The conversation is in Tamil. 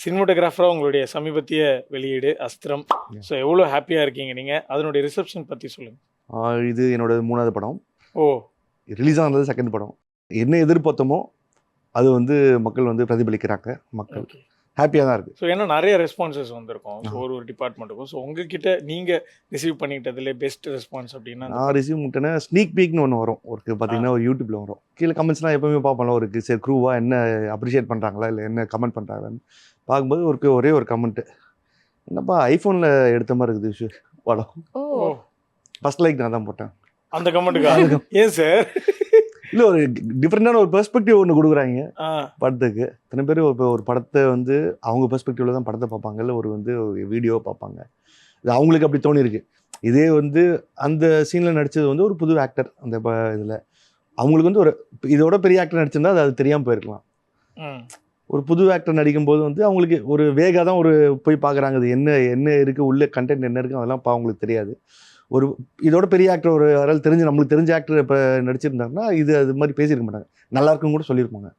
சினிமாட்டோகிராஃபராக உங்களுடைய சமீபத்திய வெளியீடு அஸ்திரம். ஸோ எவ்வளோ ஹாப்பியாக இருக்கீங்க நீங்கள்? அதனுடைய ரிசப்ஷன் பற்றி சொல்லுங்கள். இது என்னோட 3வது படம். ஓ, ரிலீஸ் ஆனது 2nd படம். என்ன எதிர்பார்த்தோமோ அது வந்து மக்கள் வந்து பிரதிபலிக்கிறாங்க. மக்கள் ஓகே. ஹாப்பியாக தான் இருக்குது. ஸோ ஏன்னா நிறைய ரெஸ்பான்சஸ் வந்திருக்கும். ஸோ ஒரு டிபார்ட்மெண்ட்டுக்கும். ஸோ உங்ககிட்ட நீங்கள் ரிசீவ் பண்ணிக்கிட்டதுல பெஸ்ட் ரெஸ்பான்ஸ் அப்படின்னா? நான் ரிசீவ் பண்ணிட்டேன்னா ஸ்னீக் பீக்னு ஒன்று வரும். பார்த்தீங்கன்னா ஒரு யூடியூப்பில் வரும். கீழே கமெண்ட்ஸ்லாம் எப்போவுமே பார்ப்போம்ல, ஒரு சரி க்ரூவாக என்ன அப்ரிஷியேட் பண்ணுறாங்களா இல்லை என்ன கமெண்ட் பண்ணுறாங்களான்னு பார்க்கும்போது ஒரே ஒரு கமெண்ட்டு, என்னப்பா ஐஃபோனில் எடுத்த மாதிரி இருக்குது படம். ஓ, ஃபர்ஸ்ட் லைக் நான் தான் போட்டேன் அந்த கமெண்ட்டுக்கா? ஏன் சார்? இல்லை, ஒரு டிஃப்ரெண்டான ஒரு பெர்ஸ்பெக்டிவ் ஒன்று கொடுக்குறாங்க படத்துக்கு. இத்தனை பேர் ஒரு படத்தை வந்து அவங்க பெர்ஸ்பெக்டிவ்ல தான் படத்தை பார்ப்பாங்க, இல்லை ஒரு வீடியோ பார்ப்பாங்க. இது அவங்களுக்கு அப்படி தோணியிருக்கு. இதே வந்து அந்த சீனில் நடித்தது வந்து ஒரு புது ஆக்டர். அந்த இதில் அவங்களுக்கு வந்து ஒரு இதோட பெரிய ஆக்டர் நடிச்சிருந்தா அது தெரியாமல் போயிருக்கலாம். ஒரு புது ஆக்டர் நடிக்கும்போது வந்து அவங்களுக்கு ஒரு வேகா தான் போய் பார்க்குறாங்க. இது என்ன இருக்குது, உள்ள கண்டென்ட் என்ன இருக்குது, அதெல்லாம் அவங்களுக்கு தெரியாது. ஒரு இதோட பெரிய ஆக்டர் யாராவது நம்மளுக்கு தெரிஞ்ச ஆக்டர் இப்போ நடிச்சிருந்தாங்கன்னா அது மாதிரி பேசியிருக்க மாட்டாங்க, நல்லா இருக்குன்னு கூட சொல்லியிருப்பாங்க.